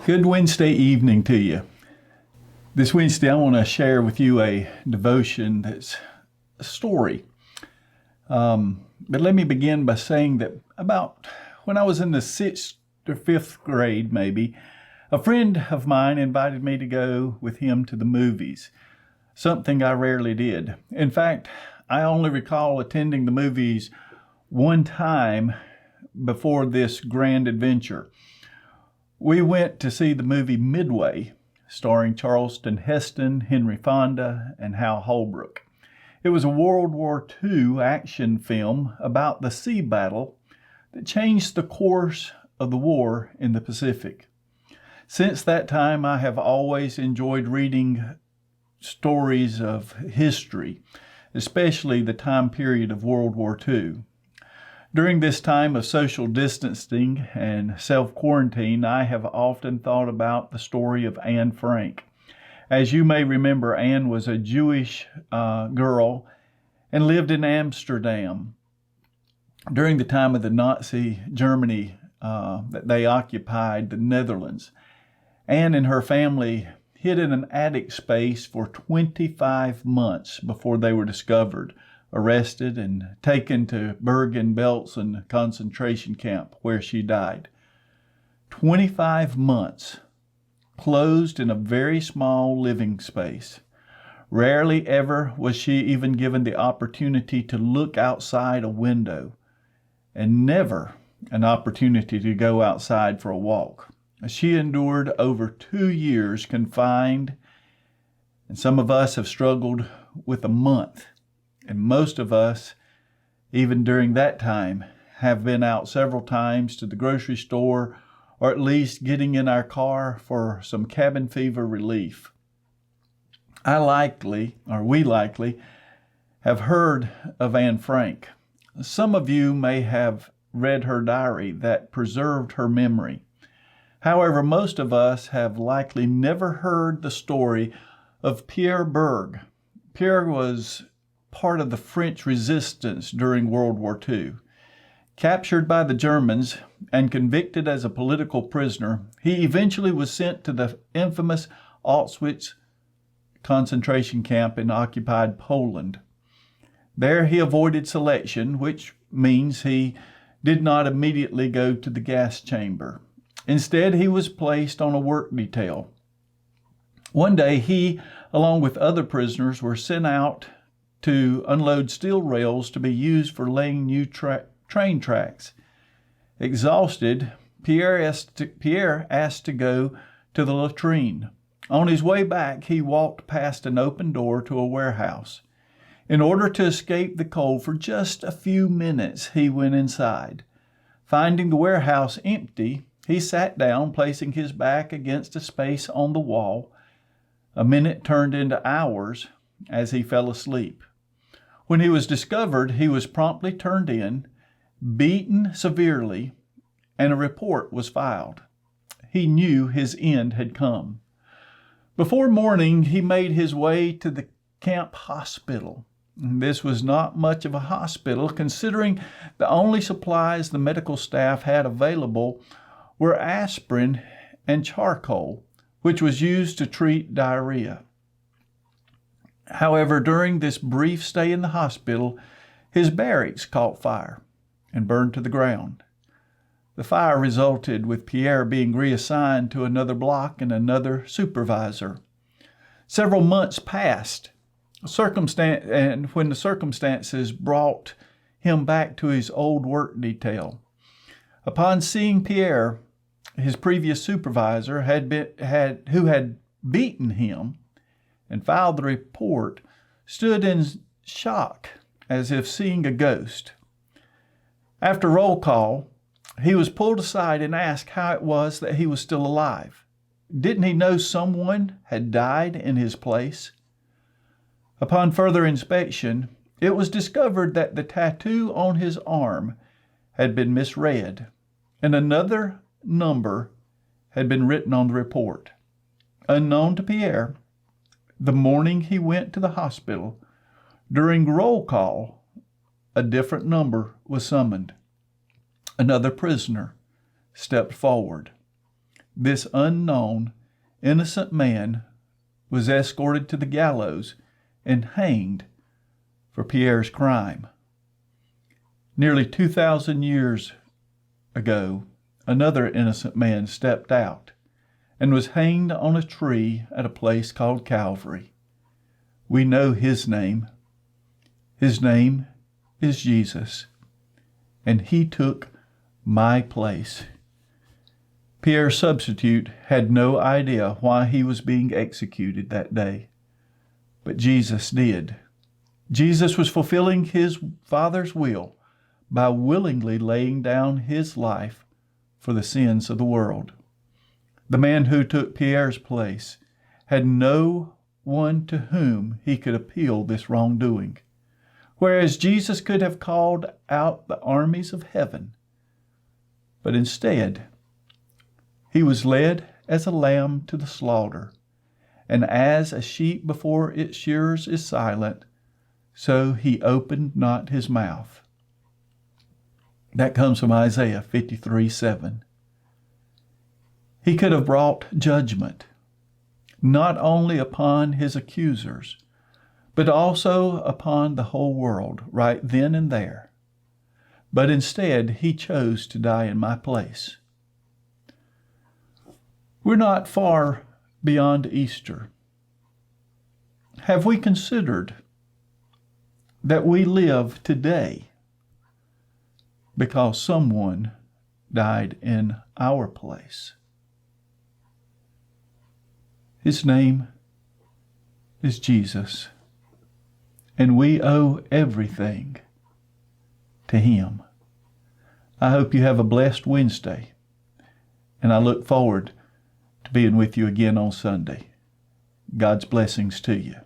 Good Wednesday evening to you. This Wednesday, I want to share with you a devotion that's a story. But let me begin by saying that about when I was in the 6th or 5th grade, maybe, a friend of mine invited me to go with him to the movies, something I rarely did. In fact, I only recall attending the movies one time before this grand adventure. We went to see the movie Midway, starring Charlton Heston, Henry Fonda, and Hal Holbrook. It was a World War II action film about the sea battle that changed the course of the war in the Pacific. Since that time, I have always enjoyed reading stories of history, especially the time period of World War II. During this time of social distancing and self-quarantine, I have often thought about the story of Anne Frank. As you may remember, Anne was a Jewish girl and lived in Amsterdam during the time of the Nazi Germany that they occupied the Netherlands. Anne and her family hid in an attic space for 25 months before they were discovered, arrested, and taken to Bergen-Belsen concentration camp, where she died. 25 months, closed in a very small living space. Rarely ever was she even given the opportunity to look outside a window, and never an opportunity to go outside for a walk. She endured over 2 years confined, and some of us have struggled with a month. And most of us, even during that time, have been out several times to the grocery store or at least getting in our car for some cabin fever relief. We likely, have heard of Anne Frank. Some of you may have read her diary that preserved her memory. However, most of us have likely never heard the story of Pierre Bergh. Pierre was part of the French resistance during World War II. Captured by the Germans and convicted as a political prisoner, he eventually was sent to the infamous Auschwitz concentration camp in occupied Poland. There he avoided selection, which means he did not immediately go to the gas chamber. Instead, he was placed on a work detail. One day, he, along with other prisoners, were sent out to unload steel rails to be used for laying new train tracks. Exhausted, Pierre asked to go to the latrine. On his way back, he walked past an open door to a warehouse. In order to escape the cold for just a few minutes, he went inside. Finding the warehouse empty, he sat down, placing his back against a space on the wall. A minute turned into hours as he fell asleep. When he was discovered, he was promptly turned in, beaten severely, and a report was filed. He knew his end had come. Before morning, he made his way to the camp hospital. This was not much of a hospital, considering the only supplies the medical staff had available were aspirin and charcoal, which was used to treat diarrhea. However, during this brief stay in the hospital, his barracks caught fire and burned to the ground. The fire resulted with Pierre being reassigned to another block and another supervisor. Several months passed, and when the circumstances brought him back to his old work detail. Upon seeing Pierre, his previous supervisor who had beaten him and filed the report, stood in shock as if seeing a ghost. After roll call, he was pulled aside and asked how it was that he was still alive. Didn't he know someone had died in his place? Upon further inspection, it was discovered that the tattoo on his arm had been misread, and another number had been written on the report. Unknown to Pierre, the morning he went to the hospital, during roll call, a different number was summoned. Another prisoner stepped forward. this unknown, innocent man was escorted to the gallows and hanged for Pierre's crime. Nearly 2,000 years ago, another innocent man stepped out and was hanged on a tree at a place called Calvary. We know his name. His name is Jesus, and he took my place. Pierre's substitute had no idea why he was being executed that day, but Jesus did. Jesus was fulfilling his Father's will by willingly laying down his life for the sins of the world. The man who took Pierre's place had no one to whom he could appeal this wrongdoing, whereas Jesus could have called out the armies of heaven. But instead, he was led as a lamb to the slaughter, and as a sheep before its shearers is silent, so he opened not his mouth. That comes from Isaiah 53:7. He could have brought judgment, not only upon his accusers, but also upon the whole world right then and there. But instead, he chose to die in my place. We're not far beyond Easter. Have we considered that we live today because someone died in our place? His name is Jesus, and we owe everything to him. I hope you have a blessed Wednesday, and I look forward to being with you again on Sunday. God's blessings to you.